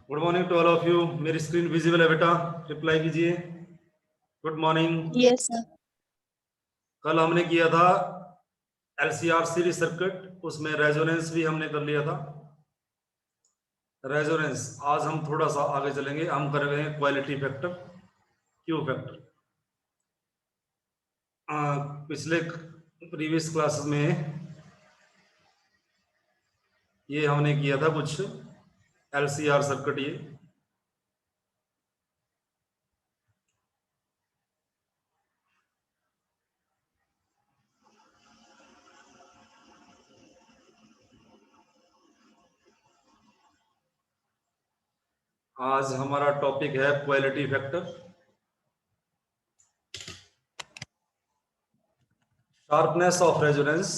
Good morning to all of you. मेरी screen visible है बेटा? रिप्लाई कीजिए। Good morning. Yes sir. कल हमने किया था एलसीआर सीरीज सर्किट, उसमें रेजोनेंस भी हमने कर लिया था। रेजोनेंस आज हम थोड़ा सा आगे चलेंगे, हम कर रहे हैं क्वालिटी फैक्टर, क्यू फैक्टर। पिछले प्रीवियस क्लासेस में ये हमने किया था कुछ एलसीआर सर्किट। ये आज हमारा टॉपिक है quality factor. Sharpness of resonance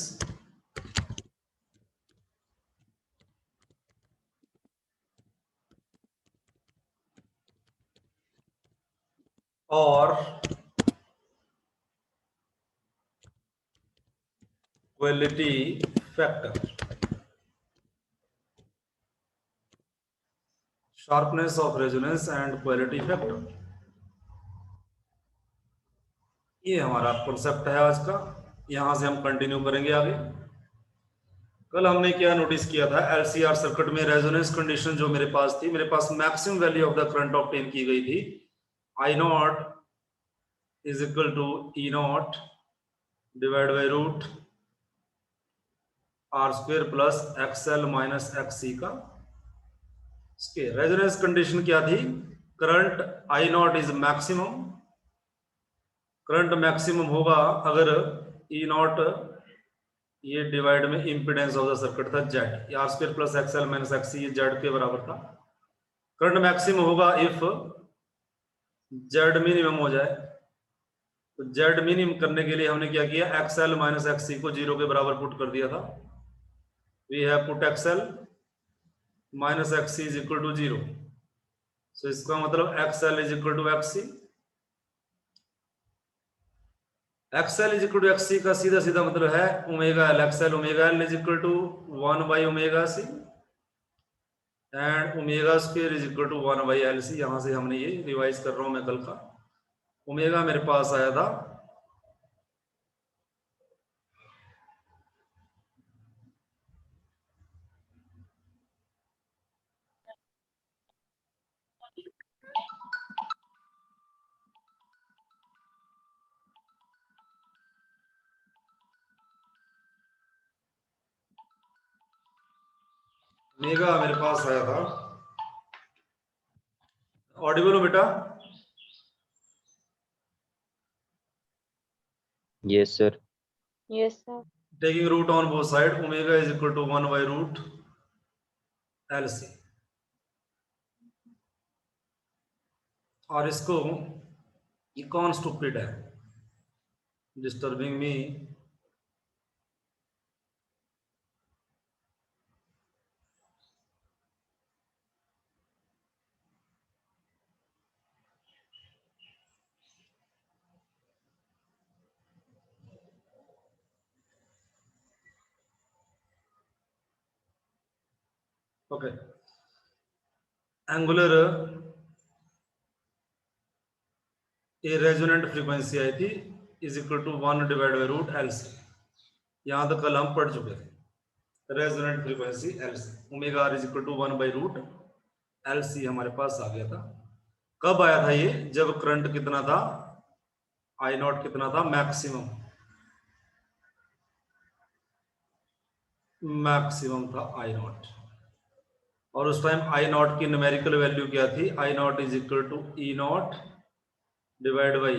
और quality factor. Sharpness of resonance and quality factor, ये हमारा कॉन्सेप्ट है आज का। यहां से हम कंटिन्यू करेंगे आगे। कल हमने क्या नोटिस किया था, एलसीआर सर्किट में रेजोनेंस कंडीशन जो मेरे पास थी, मेरे पास maximum value of the current obtain की गई थी। I naught is equal to E naught divide by root R square plus XL minus XC का स्क्वायर। रेजोनेंस कंडीशन क्या थी? Current I naught is maximum. Current maximum होगा अगर E naught ये divide में इंपीडेंस ऑफ द सर्किट था Z, R square plus XL minus एक्ससी, ये Z के बराबर था। करंट मैक्सिमम होगा इफ जेड मिनिमम हो जाए। तो जेड मिनिमम करने के लिए हमने क्या किया, एक्सएल माइनस एक्ससी को 0 के बराबर पुट कर दिया था। We have put XL minus XC is equal to 0। So इसका मतलब XL is equal to XC. XL is equal to XC का सीधा सीधा मतलब है omega L. XL omega L is equal to 1 by omega C and omega square is equal to 1 by L C. यहां से हमने ये रिवाइज कर रहा हूं मैं कल का। ओमेगा मेरे पास आया था ओमेगा मेरे पास आया था। ऑडिबल हो बेटा? Yes sir. Yes sir. Taking root on both side, omega is equal to 1 by root L C. और इसको, ये कौन स्टूपिड है डिस्टर्बिंग मी? ओके, एंगुलर ये रेजोनेंट फ्रीक्वेंसी आई थी is equal to 1 divide by root L C. यहां तक कल हम पढ़ चुके थे। Resonant frequency L C, omega R is equal to 1 by root L C हमारे पास आ गया था। कब आया था ये? जब करंट कितना था, आई नॉट कितना था, मैक्सिमम। मैक्सिमम था आई नॉट। और उस टाइम आई नॉट की न्यूमेरिकल वैल्यू क्या थी? I naught is equal to E naught divide by,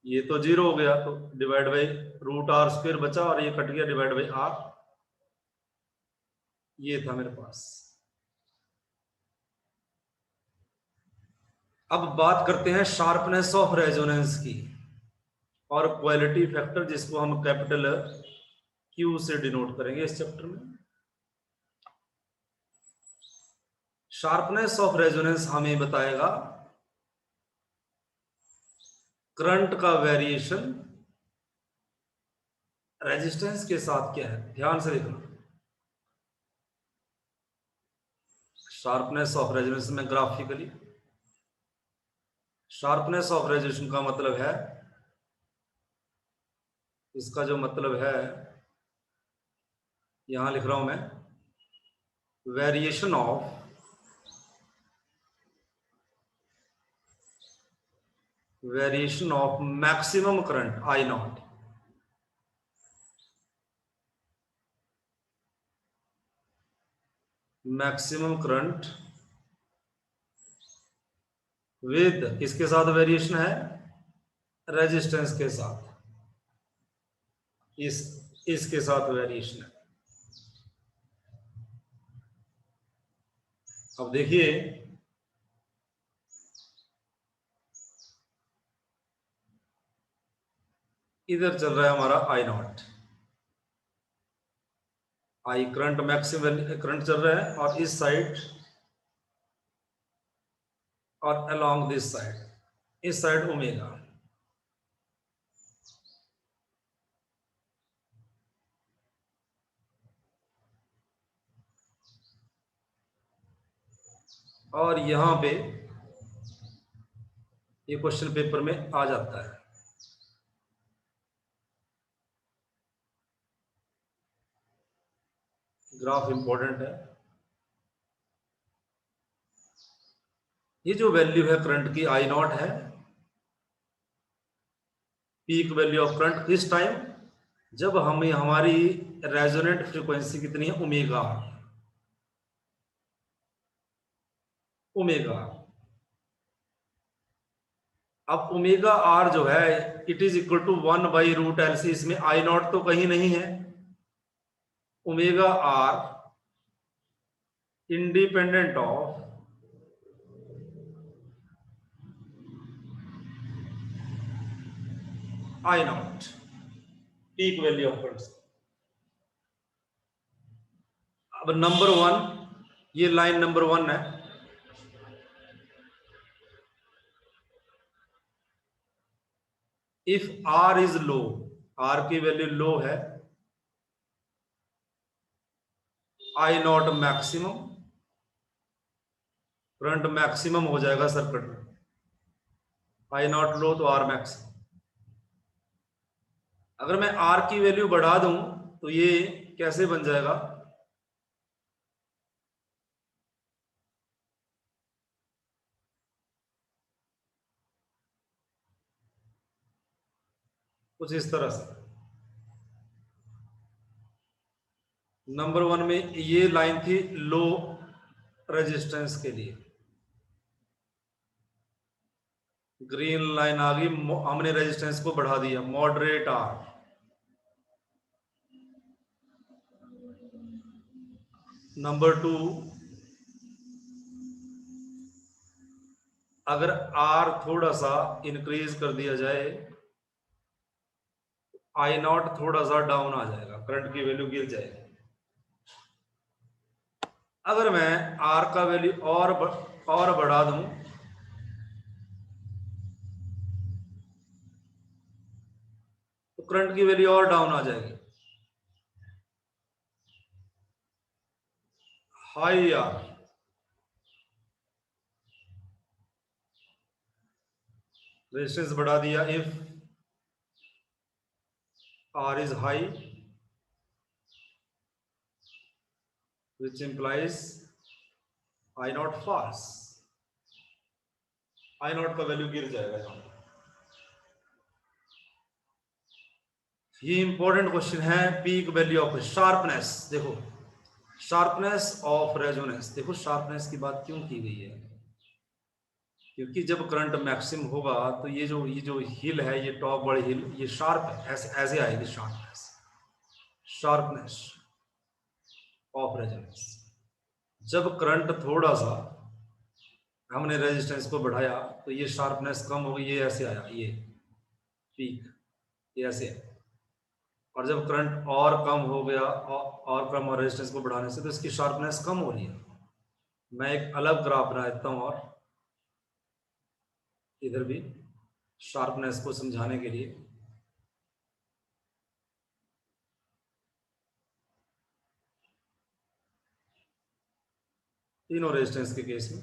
ये तो 0 हो गया तो divide by root R square बचा और ये कट गया डिवाइड बाई आर। ये था मेरे पास। अब बात करते हैं शार्पनेस ऑफ रेजोनेंस की और क्वालिटी फैक्टर, जिसको हम कैपिटल क्यू से डिनोट करेंगे इस चैप्टर में। शार्पनेस ऑफ रेजोनेंस हमें बताएगा करंट का वेरिएशन रेजिस्टेंस के साथ क्या है। ध्यान से देखना, शार्पनेस ऑफ रेजोनेंस में ग्राफिकली, शार्पनेस ऑफ रेजोनेंस का मतलब है, इसका जो मतलब है यहां लिख रहा हूं मैं, variation of maximum current I naught, maximum current with किसके साथ वेरिएशन है, रेजिस्टेंस के साथ, इसके साथ वेरिएशन है। अब देखिए इधर चल रहा है हमारा I naught, I current maximum current चल रहा है, और इस साइड और अलोंग दिस साइड, इस साइड ओमेगा, और यहां पे ये क्वेश्चन पेपर में आ जाता है। ग्राफ इंपॉर्टेंट है। ये जो वैल्यू है करंट की आई नॉट है, पीक वैल्यू ऑफ करंट किस टाइम, जब हमें हमारी रेजोनेंट फ्रीक्वेंसी कितनी है, ओमेगा, ओमेगा। अब ओमेगा आर जो है it is equal to 1/√LC, इसमें आई नॉट तो कहीं नहीं है, omega R independent of I naught, peak value of current. अब नंबर 1, ये लाइन नंबर 1 है, if R is low, R की वैल्यू लो है, I naught maximum, current maximum हो जाएगा सर्किट में, आई नॉट लो तो आर मैक्सिमम। अगर मैं आर की वैल्यू बढ़ा दूं तो ये कैसे बन जाएगा, कुछ इस तरह से। नंबर 1 में ये लाइन थी लो रेजिस्टेंस के लिए, ग्रीन लाइन आ गई, हमने रेजिस्टेंस को बढ़ा दिया, मॉडरेट आर। नंबर 2, अगर आर थोड़ा सा इंक्रीज कर दिया जाए, आई नॉट थोड़ा सा डाउन आ जाएगा, करंट की वैल्यू गिर जाएगी। अगर मैं आर का वैल्यू और बढ़ा दूं तो करंट की वैल्यू और डाउन आ जाएगी, हाई आर। रेजिस्टेंस बढ़ा दिया, if R is high, which implies I naught falls, I naught का वैल्यू गिर जाएगा यहां। ये इंपॉर्टेंट क्वेश्चन है, पीक वैल्यू ऑफ शार्पनेस। देखो शार्पनेस ऑफ रेजोनेंस, देखो शार्पनेस की बात क्यों की गई है, क्योंकि जब करंट मैक्सिमम होगा तो ये जो हिल है, ये टॉप वाली हिल, ये शार्प है, ऐसे ऐसे आएगी शार्पनेस, शार्पनेस ऑफ रेजोनेंस। जब करंट थोड़ा सा हमने रेजिस्टेंस को बढ़ाया तो ये शार्पनेस कम हो गई, ये ऐसे आया, ये पीक, ये ऐसे है। और जब करंट और कम हो गया, और कम, और रेजिस्टेंस को बढ़ाने से तो इसकी शार्पनेस कम हो रही है। मैं एक अलग ग्राफ बना देता हूं, और इधर भी शार्पनेस को समझाने के लिए। तीनों रेजिस्टेंस के केस में।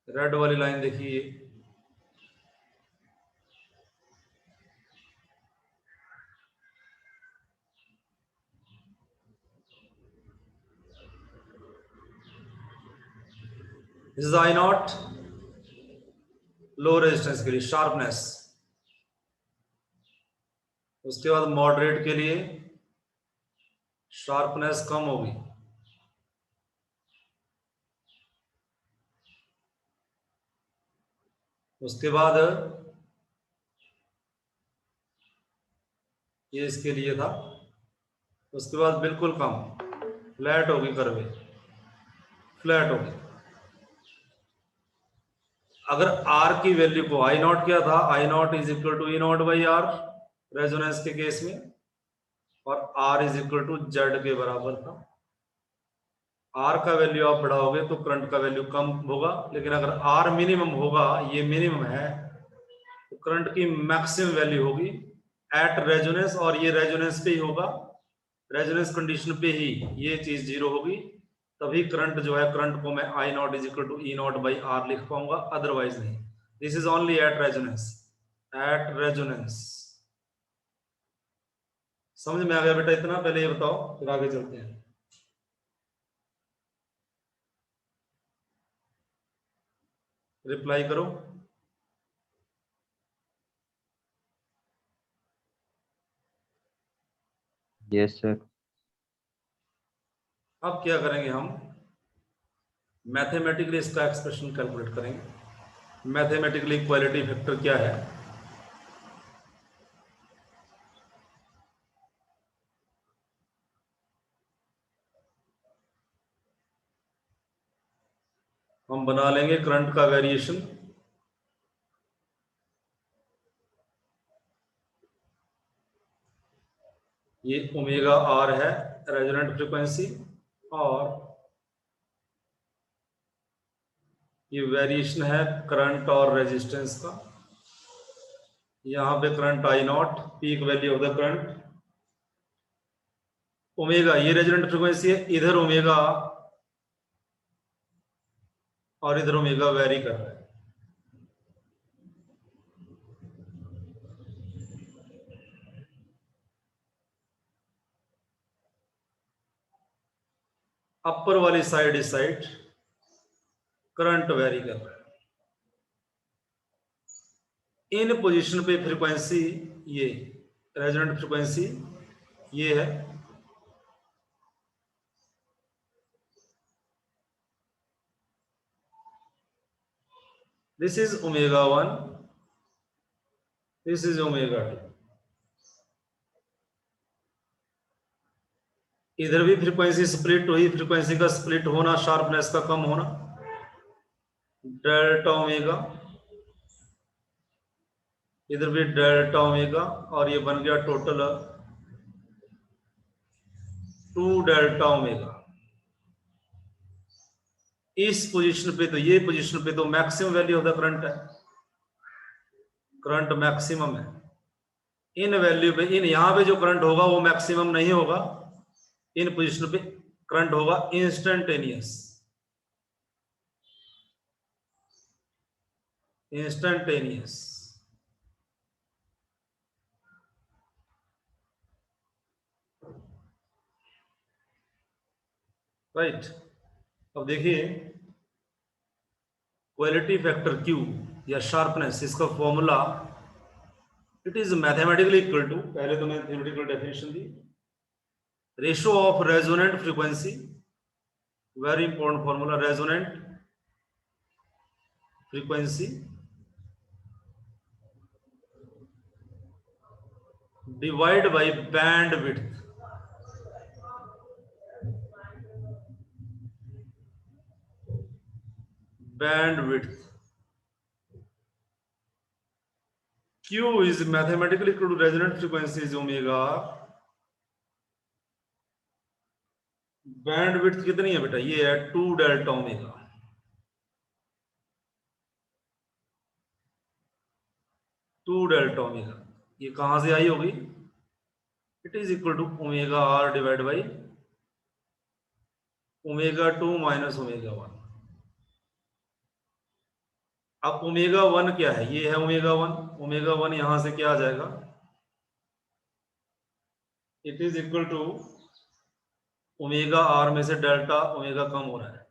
रेड वाली लाइन देखिए, this is I not, low resistance के लिए शार्पनेस। उसके बाद मॉडरेट के लिए शार्पनेस कम होगी। उसके बाद ये इसके लिए था। उसके बाद बिल्कुल कम, फ्लैट होगी, कर्वे फ्लैट होगी। अगर आर की वैल्यू को, आई नॉट क्या था, I naught is equal to E naught by R resonance के केस में, और R is equal to Z के बराबर था। आर का वैल्यू आप बढ़ाओगे तो करंट का वैल्यू कम होगा, लेकिन अगर आर मिनिमम होगा, ये मिनिमम है, तो करंट की मैक्सिमम वैल्यू होगी एट रेजोनेंस, और ये रेजोनेंस पे ही होगा। रेजोनेंस कंडीशन पे ही ये चीज जीरो होगी, तभी करंट जो है, करंट को मैं I naught is equal to E naught by R लिख पाऊंगा, अदरवाइज नहीं। This is only at resonance, at resonance. समझ में आ गया बेटा इतना? पहले ये बताओ, फिर आगे चलते हैं। रिप्लाई करो। Yes sir. अब क्या करेंगे हम, मैथमेटिकली इसका एक्सप्रेशन कैलकुलेट करेंगे। मैथमेटिकली इक्वालिटी फैक्टर क्या है, हम बना लेंगे करंट का वेरिएशन। ये ओमेगा आर है रेजोनेंट फ्रीक्वेंसी, और ये वेरिएशन है करंट और रेजिस्टेंस का। यहाँ पे current I naught, peak value of the current. Omega ये रेजोनेंट फ्रीक्वेंसी है, इधर ओमेगा और इधर ओमेगा वेरी कर रहा है। अपर वाली साइड, इस साइड करंट वेरी कर रहा है। इन पोजीशन पे फ्रीक्वेंसी, ये रेजोनेंट फ्रीक्वेंसी ये है, this is omega 1, this is omega 2। इधर भी फ्रीक्वेंसी स्प्लिट हुई, फ्रीक्वेंसी का स्प्लिट होना, शार्पनेस का कम होना, डेल्टा ओमेगा। इधर भी डेल्टा ओमेगा, और ये बन गया टोटल 2 डेल्टा ओमेगा। इस पोजीशन पे तो, ये पोजीशन पे तो maximum value of the current है, करंट मैक्सिमम है। इन वैल्यू पे, इन यहां पे जो करंट होगा वो मैक्सिमम नहीं होगा, इन पोजीशन पे करंट होगा इंस्टेंटेनियस, इंस्टेंटेनियस। राइट। अब देखिए क्वालिटी फैक्टर Q या शार्पनेस, इसका formula, it is mathematically equal to, पहले तो मैंने थ्योरेटिकल डेफिनेशन दी, ratio of resonant frequency, very important formula, resonant frequency divide by band width. Band width Q is mathematically equal to resonant frequency is omega। Band width कितनी है बेटा, ये है 2 delta omega. 2 delta omega, ये कहां से आई होगी, it is equal to omega R divide by omega 2 minus omega 1। अब ओमेगा 1 क्या है, ये है ओमेगा 1। ओमेगा 1 यहां से क्या आ जाएगा, it is equal to omega R में से डेल्टा ओमेगा कम हो रहा है,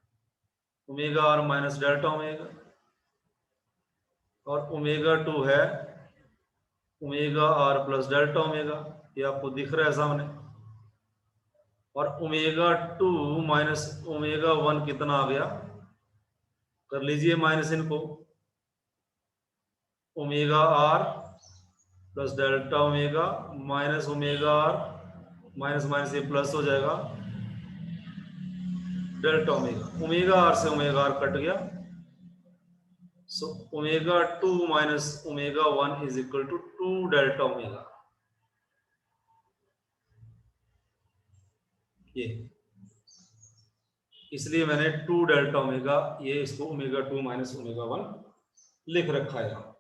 omega R minus delta omega, और ओमेगा 2 है omega R plus delta omega, ये आपको दिख रहा है सामने। और ओमेगा 2 माइनस ओमेगा 1 कितना आ गया, कर लीजिए माइनस इनको, omega R plus delta omega minus omega R, minus minus ये प्लस हो जाएगा डेल्टा ओमेगा, ओमेगा आर से ओमेगा आर कट गया, so omega 2 minus omega 1 is equal to 2 delta omega. ये इसलिए मैंने 2 डेल्टा ओमेगा, ये इसको ओमेगा 2 माइनस ओमेगा 1 लिख रखा है।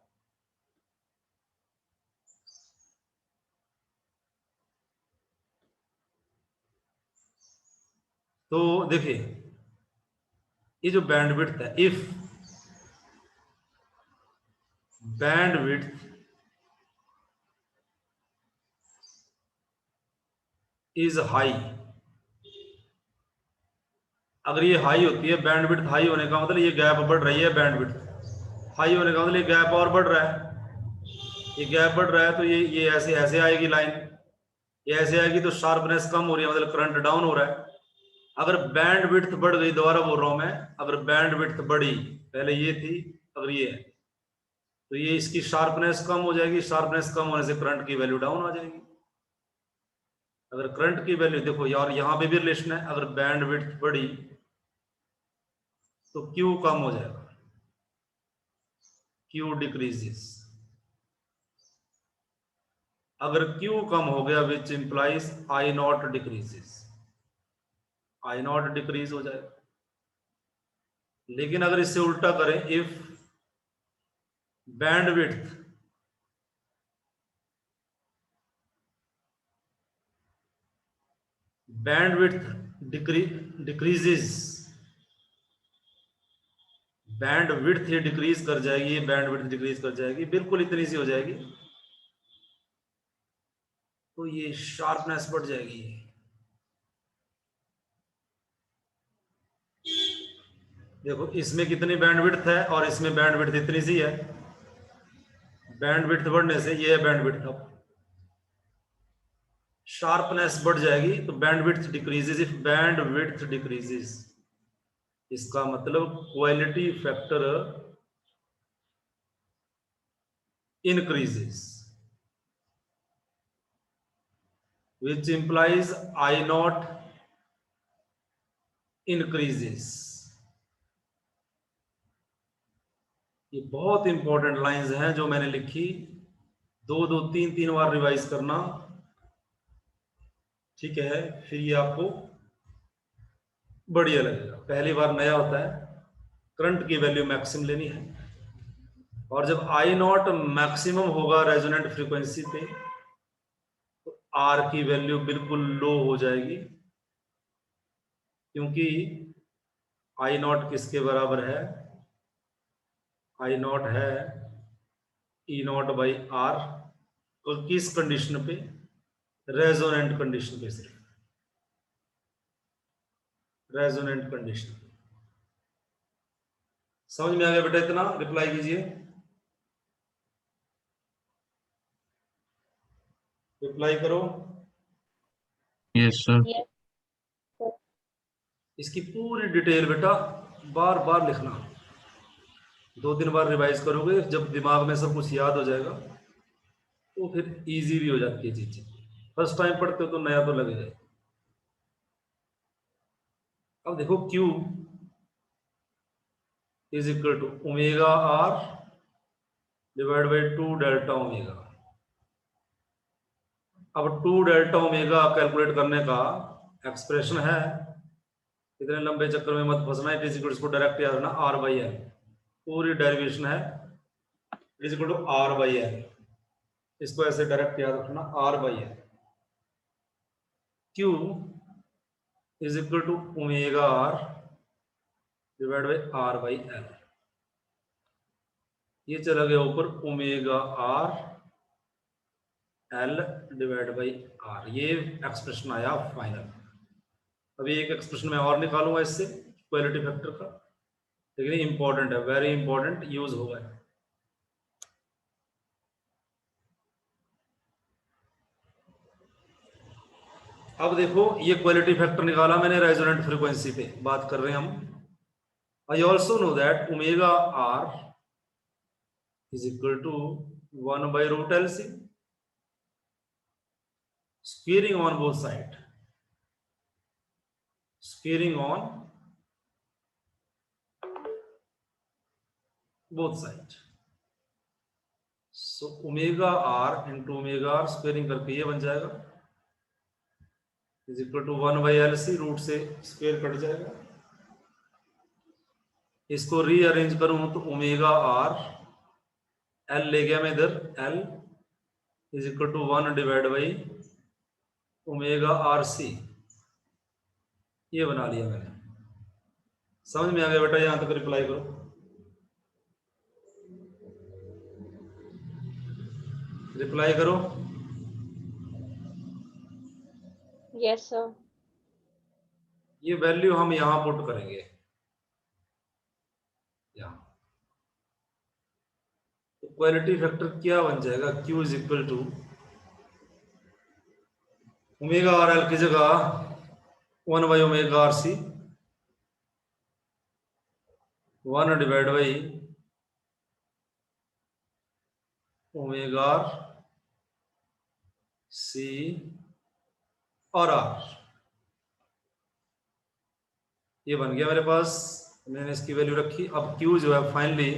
तो देखिए ये जो बैंडविड्थ है, इफ बैंडविड्थ इज हाई, अगर ये हाई होती है, बैंडविड्थ हाई होने का मतलब ये गैप बढ़ रही है, बैंडविड्थ हाई होने का मतलब ये गैप और बढ़ रहा है, ये गैप बढ़ रहा है, तो ये ऐसे ऐसे आएगी लाइन, ये ऐसे आएगी तो शार्पनेस कम हो रही है, मतलब करंट डाउन हो रहा है। अगर बैंड विड्थ बढ़ गई, दोबारा बोल रहा हूं मैं, अगर बैंड विड्थ बढ़ी, पहले ये थी अगर ये है, तो ये इसकी शार्पनेस कम हो जाएगी, शार्पनेस कम होने से करंट की वैल्यू डाउन आ जाएगी। अगर करंट की वैल्यू देखो यार, यहां पे भी रिलेशन है, अगर बैंड विड्थ बढ़ी तो क्यू कम हो जाएगा, क्यू डिक्रीजेस। अगर क्यू कम हो गया विच implies I not decreases, I not decrease हो जाएगा। लेकिन अगर इससे उल्टा करें, इफ बैंडविड्थ डिक्रीजेस, बैंडविड्थ ये डिक्रीज कर जाएगी, बैंडविड्थ डिक्रीज कर जाएगी, बिल्कुल इतनी सी हो जाएगी, तो ये शार्पनेस बढ़ जाएगी। देखो इसमें कितनी बैंडविड्थ है और इसमें बैंडविड्थ इतनी सी है, बैंडविड्थ बढ़ने से ये है बैंडविड्थ, अब शार्पनेस बढ़ जाएगी, तो bandwidth decreases, if bandwidth decreases, इसका मतलब quality factor increases, which implies I naught increases। ये बहुत इंपॉर्टेंट लाइंस हैं जो मैंने लिखी, दो दो तीन तीन बार रिवाइज करना, ठीक है, फिर ये आपको बढ़िया लगेगा। पहली बार नया होता है, करंट की वैल्यू मैक्सिमम लेनी है, और जब आई नॉट मैक्सिमम होगा रेजोनेंट फ्रीक्वेंसी पे, तो आर की वैल्यू बिल्कुल लो हो जाएगी, क्योंकि आई नॉट किसके बराबर है, आई नॉट है ई नॉट बाई आर, और किस कंडीशन पे, रेजोनेंट कंडीशन पे, सिर्फ रेजोनेंट कंडीशन। समझ में आ गया बेटा? इतना रिप्लाई कीजिए, रिप्लाई करो। Yes sir. इसकी पूरी डिटेल बेटा बार बार लिखना, दो तीन बार रिवाइज करोगे, जब दिमाग में सब कुछ याद हो जाएगा तो फिर इजी भी हो जाती है चीजें। फर्स्ट टाइम पढ़ते हो तो नया तो लगेगा। अब देखो Q is equal to omega R divide by 2 delta omega. अब 2 डेल्टा ओमेगा कैलकुलेट करने का एक्सप्रेशन है, इतने लंबे चक्कर में मत फंसना, it is equal to direct याद रखना आर बाई एल, पूरी डेरिवेशन है, it is equal to R by L, इसको ऐसे डायरेक्ट याद रखना R by L. Q is equal to omega R divide by R by L. ये चला गया ऊपर omega R L divide by R, ये एक्सप्रेशन आया फाइनल। अभी एक एक्सप्रेशन मैं और निकालूंगा इससे क्वालिटी फैक्टर का, लेकिन इंपॉर्टेंट है, वेरी इंपॉर्टेंट यूज होगा। अब देखो ये क्वालिटी फैक्टर निकाला मैंने रेजोनेंट फ्रीक्वेंसी पे बात कर रहे हैं हम। I also know that omega R is equal to 1 by root L C, squaring on both side, squaring on both side. So omega R into omega R squaring करके ये बन जाएगा is equal to 1 by L C, root से square cut जाएगा। इसको rearrange करूं तो omega R L ले गया मैं इधर, L is equal to 1 divide by omega R C, ये बना लिया मैंने। समझ में आ गया बेटा? यहां तक रिप्लाई करो, रिप्लाई करो। Yes sir. ये वैल्यू हम यहां पुट करेंगे, यहां। तो क्वालिटी फैक्टर क्या बन जाएगा? Q is equal to omega R L की जगह 1 by omega R C, 1 divide by omega R C और आर, ये बन गया मेरे पास। मैंने इसकी वैल्यू रखी। अब Q जो है finally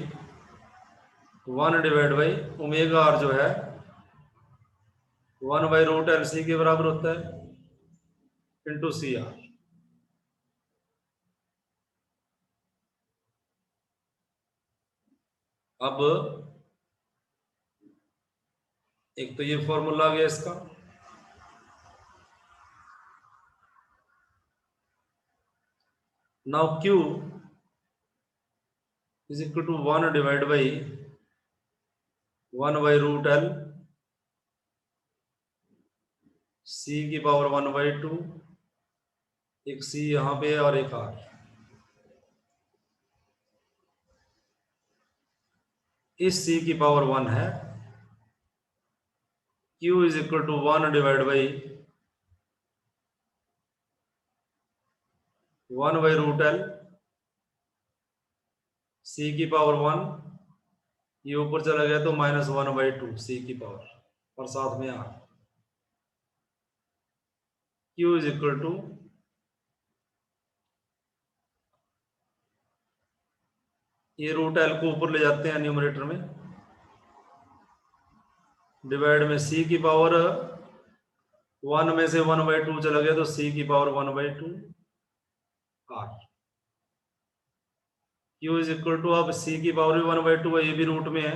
1 divide by omega R जो है 1 बाई रूट एल सी के बराबर होता है इंटू सी आर। अब एक तो ये फॉर्मूला आ गया इसका, now Q is equal to 1 divide by 1 by root L C की पावर 1 बाई 2, एक सी यहां पे है और एक आर। इस सी की पावर 1 है। Q is equal to 1 divide by 1 by root L C की पावर 1, ये ऊपर चला गया तो -1 बाई 2 सी की पावर, और साथ में R. Q is equal to ये रूट एल को ऊपर ले जाते हैं न्यूमरेटर में, डिवाइड में सी की पावर 1 में से 1 बाई 2 चला गया तो सी की power 1 by 2 R. Q is equal to, अब सी की पावर भी 1 बाई 2 है, ये भी रूट में है,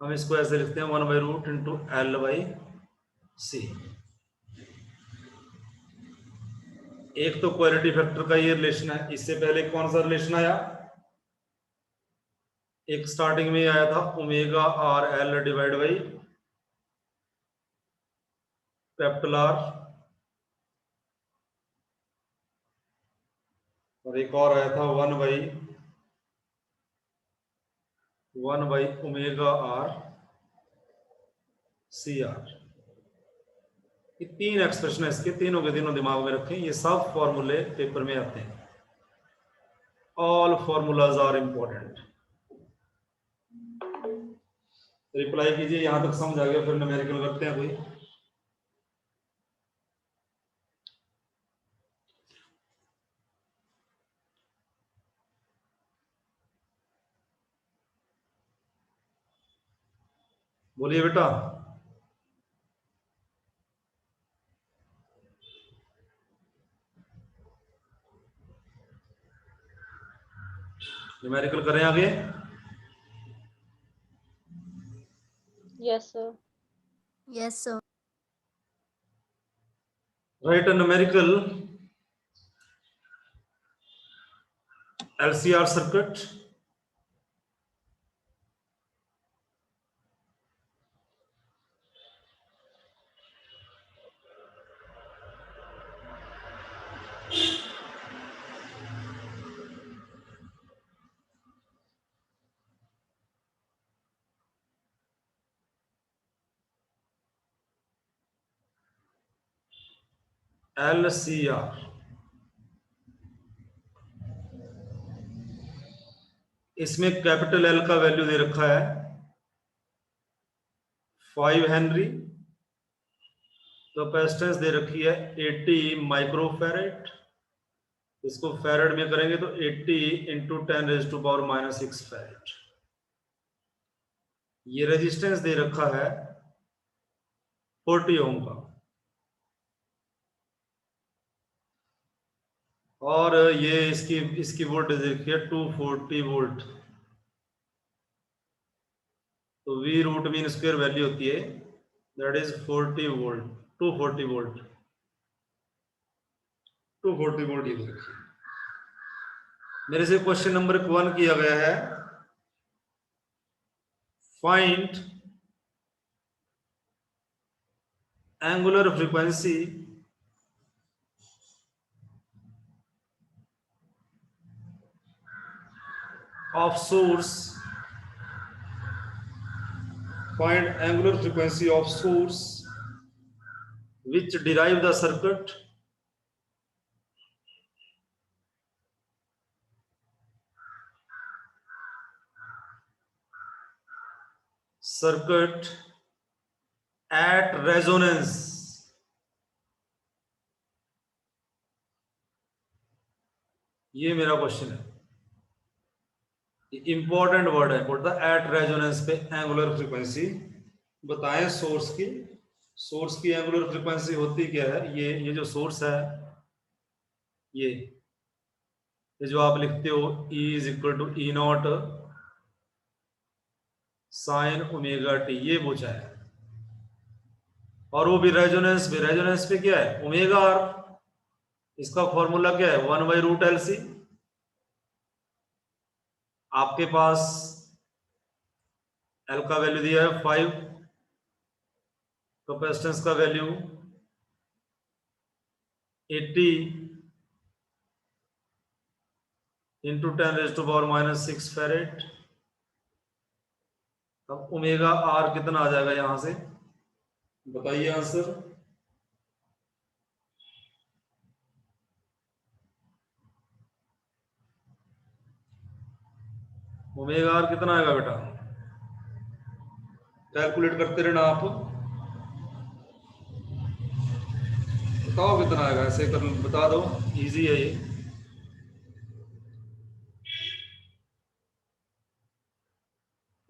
हम इसको ऐसे लिखते हैं 1 by root into L by C. एक तो क्वालिटी फैक्टर का ये रिलेशन है। इससे पहले कौन सा रिलेशन आया? एक स्टार्टिंग में आया था omega R L divide by capital R, और एक और आया था 1 by omega R C R. ये 3 एक्सप्रेशन है इसके, तीनों के तीनों दिमाग में रखें, ये सब फॉर्मूले पेपर में आते हैं। All formulas are important. Reply कीजिए, यहां तक समझ आ गया? फिर न्यूमेरिकल करते हैं कोई। बोलिए बेटा। न्यूमेरिकल करें आगे? Yes sir. Yes, sir. Right a numerical LCR circuit. LCR, इसमें कैपिटल एल का वैल्यू दे रखा है 5 हेनरी, कैपेसिटेंस दे रखी है 80 माइक्रोफैरेड। इसको फैरेड में करेंगे तो 80 इंटू 10⁻⁻6 फैरेड। ये रेजिस्टेंस दे रखा है 40 ओम का, और ये इसकी वोल्टेज देखिए 240 वोल्ट। तो V root mean square value होती है that is 40 volt, 240 volt, 240 volt ये देखिए। मेरे से क्वेश्चन नंबर 1 किया गया है, find angular frequency of source, find angular frequency of source which derive the circuit at resonance। ये मेरा क्वेश्चन है, इंपॉर्टेंट वर्ड है, बोलता एट रेजोनेंस पे एंगुलर फ्रीक्वेंसी बताएं सोर्स की। सोर्स की एंगुलर फ्रीक्वेंसी होती क्या है? ये जो सोर्स है, ये जो आप लिखते हो E is equal to E naught sine omega T, ये पूछा है। और वो भी रेजोनेंस पे। रेजोनेंस पे क्या है? Omega are. इसका फॉर्मूला क्या है? 1/√LC। आपके पास एल का वैल्यू दिया है 5, कैपेसिटेंस का वैल्यू 80 इंटू 10⁻⁻6 फैरेड। अब ओमेगा आर कितना आ जाएगा यहां से? बताइए आंसर। ओमेगा आर कितना आएगा बेटा? कैलकुलेट करते रहना आप, बताओ कितना आएगा, ऐसे कर बता दो, इजी है ये।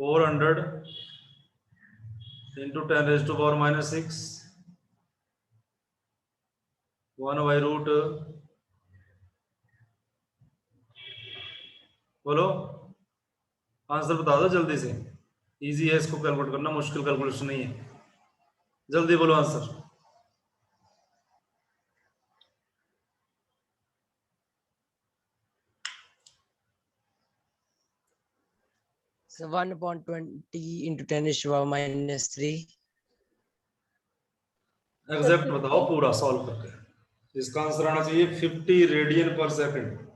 Four 400 into 10⁻⁻6 1/√। बोलो आंसर बता दो जल्दी से, इजी है इसको कैलकुलेट करना, मुश्किल कैलकुलेशन नहीं है। जल्दी बोलो आंसर। So 1/20 into 10⁻⁻3। एग्जैक्ट बताओ पूरा सॉल्व करके। इसका आंसर आना चाहिए 50 रेडियन पर सेकंड।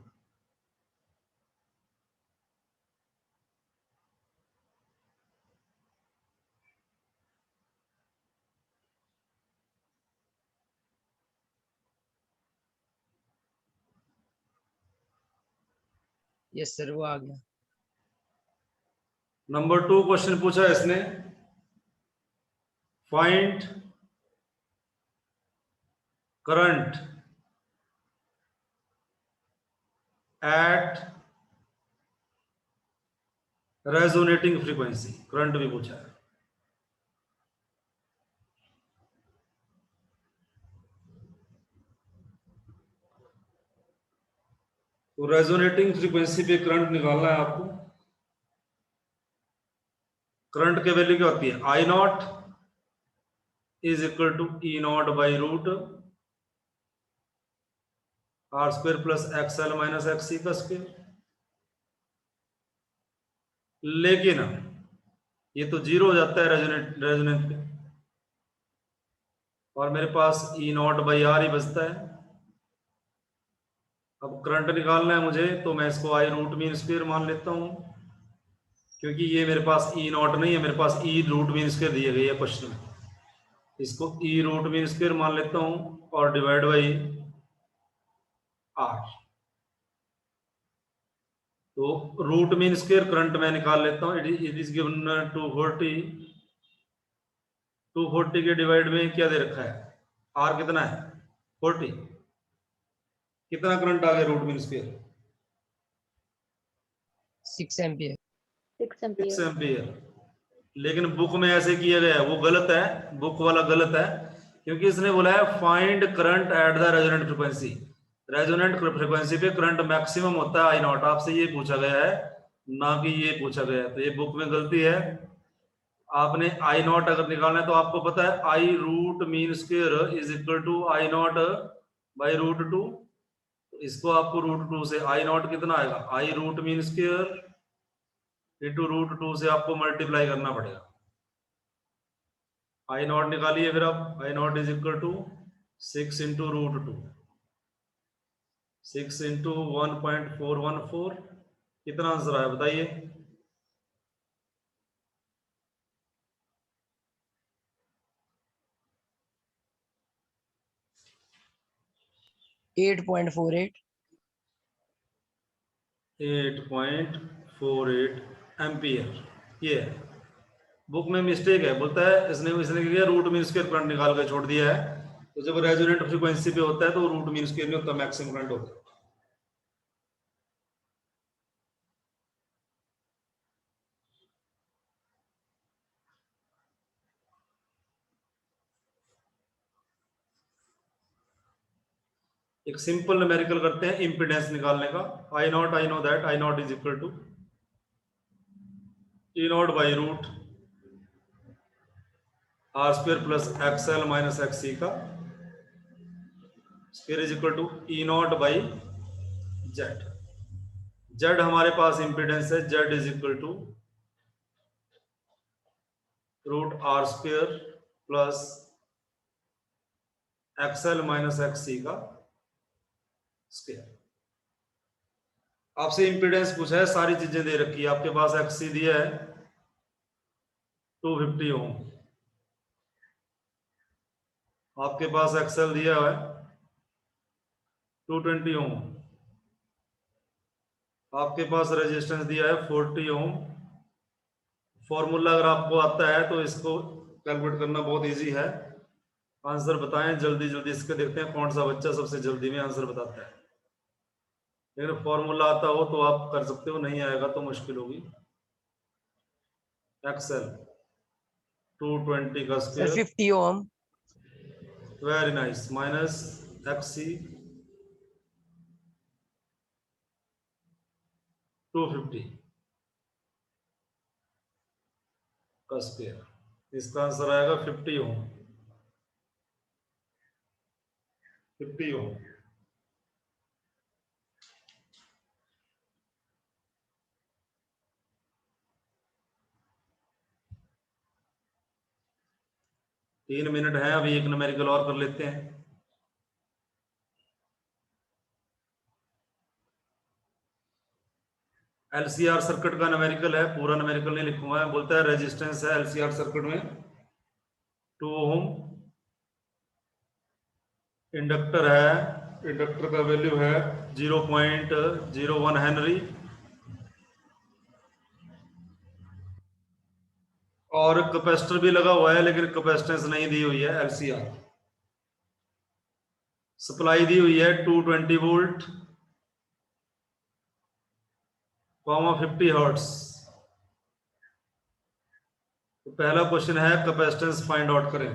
यस सर, वो आ गया। नंबर 2 क्वेश्चन पूछा है इसने, find current eight resonating frequency. Current भी पूछा है। तो रेजोनेटिंग फ्रीक्वेंसी पे करंट निकालना है आपको। करंट की वैल्यू क्या होती है? I naught is equal to E naught by root R square plus XL minus XC का स्क्वायर। लेकिन ये तो जीरो हो जाता है रेजोनेंस पे, और मेरे पास ई नॉट बाई आर ही बचता है। अब करंट निकालना है मुझे, तो मैं इसको आई रूट मीन स्क्वायर मान लेता हूं, क्योंकि ये मेरे पास ई नॉट नहीं है, मेरे पास ई रूट मीन स्क्वायर दिए गई है क्वेश्चन में। इसको ई रूट मीन स्क्वायर मान लेता हूं और डिवाइड बाई आर। तो रूट मीन स्क्वायर करंट में निकाल लेता हूं। इट इज गिवन 240 के डिवाइड में क्या दे रखा है, आर कितना है 40, कितना करंट आ गया root mean square 6 ampere. 6 6 ampere. Ampere. लेकिन बुक में ऐसे किया गया है वो गलत है, बुक वाला गलत है, क्योंकि इसने बोला है find current at the resonant frequency. Resonant frequency पे करंट मैक्सिमम होता है आई नॉट, आपसे ये पूछा गया है, ना कि ये पूछा गया है। तो ये बुक में गलती है। आपने आई नॉट अगर निकालना है तो आपको पता है I root mean square is equal to I naught by root 2। इसको आपको रूट 2 से आई नॉट कितना आएगा, I root mean square into root 2 से आपको मल्टीप्लाई करना पड़ेगा। आई नॉट निकालिए फिर आप, I naught is equal to 6 into root 2, 6 into 1.414, कितना आंसर आया बताइए। 8.48। 8.48 एम्पियर। ये है, बुक में मिस्टेक है, बोलता है इसने इसने क्या रूट मीन स्क्वायर करंट निकाल के छोड़ दिया है। तो जब रेजोनेंट फ्रीक्वेंसी पे होता है तो रूट मीन स्क्वायर नहीं होता, मैक्सिमम करंट होता है। एक सिंपल न्यूमेरिकल करते हैं इंपीडेंस निकालने का। I naught, I know that I naught is equal to E naught by root R square plus XL minus XC का square is equal to E naught by Z. Z हमारे पास impedance है, Z is equal to root R square plus XL minus XC का square. आपसे impedance पूछा है, सारी चीजें दे रखी है आपके पास। एक्ससी दिया है 250 ओम, आपके पास एक्सएल दिया है 220 ओम, आपके पास रेजिस्टेंस दिया है 40 ओम। फॉर्मूला अगर आपको आता है तो इसको कैलकुलेट करना बहुत इजी है। आंसर बताएं जल्दी जल्दी, इसके देखते हैं कौन सा बच्चा सबसे जल्दी में आंसर बताता है। लेकिन फॉर्मूला आता हो तो आप कर सकते हो, नहीं आएगा तो मुश्किल होगी। एक्सएल 220 का सर स्क्वायर 50 ओम। वेरी नाइस माइनस एक्ससी 250 का स्क्वायर, इसका आंसर आएगा 50 ओम। 50 ओम। तीन मिनट है अभी, एक न्यूमेरिकल और कर लेते हैं। एलसीआर सर्किट का न्यूमेरिकल है, पूरा न्यूमेरिकल नहीं लिखूंगा। बोलता है रेजिस्टेंस है एलसीआर सर्किट में 2 ओम, इंडक्टर है, इंडक्टर का वैल्यू है 0.01 हेनरी, और कैपेसिटर भी लगा हुआ है लेकिन कैपेसिटेंस नहीं दी हुई है। एलसीआर सप्लाई दी हुई है 220 वोल्ट, 50 हर्ट्ज। तो पहला क्वेश्चन है कैपेसिटेंस फाइंड आउट करें,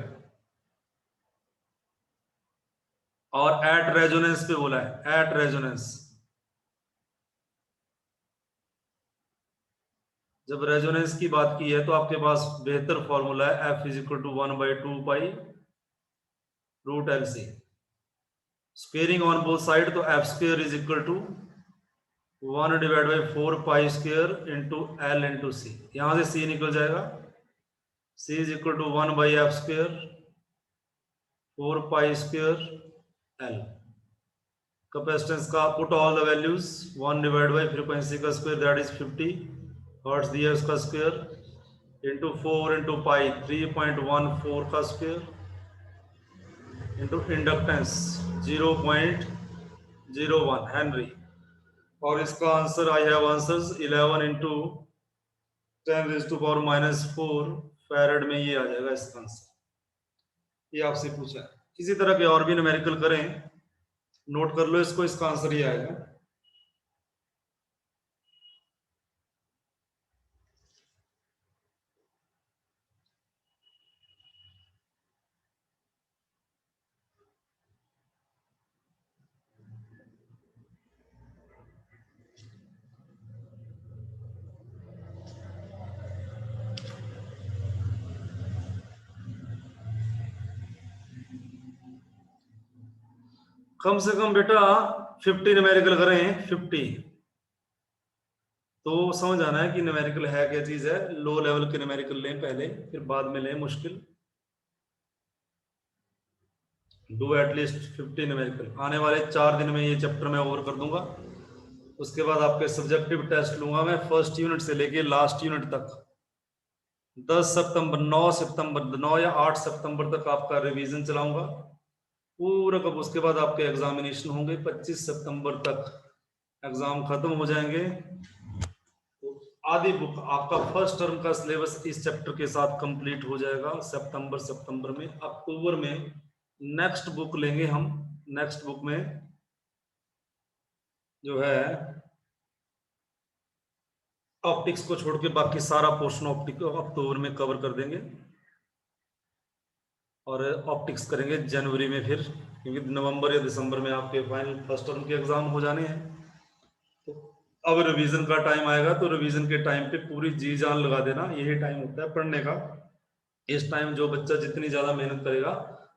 और एट रेजोनेंस पे बोला है, एट रेजोनेंस। जब रेजोनेंस की बात की है तो आपके पास बेहतर फॉर्मूला है, F is equal to 1/2 pi root L C, squaring on both side, तो F square is equal to 1 divide by 4 pi square into L into C, यहां से सी निकल जाएगा, C is equal to 1 by F square 4 pi square L. Capacitance का put all the values, 1 divide by frequency का square that is 50 hertz दिया उसका square into 4 into pi 3.14 का square into inductance 0.01 Henry. और इसका answer I have answers 11 into 10⁻⁻⁴ farad में ये आ जाएगा इसका आंसर। ये आपसे पूछा है। इसी तरह के और भी न्यूमेरिकल करें, नोट कर लो इसको, इसका आंसर ये आएगा। कम से कम बेटा 50 न्यूमेरिकल करें, 50 तो समझ आना है कि न्यूमेरिकल है क्या चीज है। लो लेवल के न्यूमेरिकल लें पहले, फिर बाद में लें मुश्किल। Do at least 50 numerical. आने वाले 4 दिन में ये चैप्टर मैं ओवर कर दूंगा। उसके बाद आपके सब्जेक्टिव टेस्ट लूंगा मैं फर्स्ट यूनिट से लेके लास्ट यूनिट तक। 10 सितंबर 9 सितंबर 9 या 8 सितंबर तक आपका रिवीजन चलाऊंगा पूरा कब। उसके बाद आपके एग्जामिनेशन होंगे 25 सितंबर तक एग्जाम खत्म हो जाएंगे। तो आधी बुक आपका फर्स्ट टर्म का सिलेबस इस चैप्टर के साथ कंप्लीट हो जाएगा सितंबर में। अक्टूबर में नेक्स्ट बुक लेंगे हम। नेक्स्ट बुक में जो है ऑप्टिक्स को छोड़ के बाकी सारा पोर्शन ऑप्टिक अक्टूबर में कवर कर देंगे और ऑप्टिक्स करेंगे जनवरी में फिर, क्योंकि नवंबर या दिसंबर में आपके फाइनल फर्स्ट टर्म के एग्जाम हो जाने हैं। तो अब रिवीजन का टाइम आएगा, तो रिवीजन के टाइम पे पूरी जी जान लगा देना। यही टाइम होता है पढ़ने का। इस टाइम जो बच्चा जितनी ज्यादा मेहनत करेगा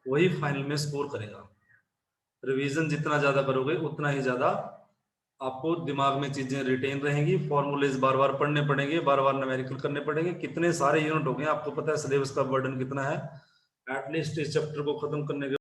वही फाइनल में स्कोर करेगा। रिवीजन जितना ज्यादा करोगे उतना ही ज्यादा आपको दिमाग में चीजें रिटेन रहेंगी। फॉर्मूलेज बार बार पढ़ने पड़ेंगे, बार बार न्यूमेरिकल करने पड़ेंगे। कितने सारे यूनिट हो गए, आपको पता है सिलेबस का बर्डन कितना है। एटलीस्ट इस चैप्टर को खत्म करने के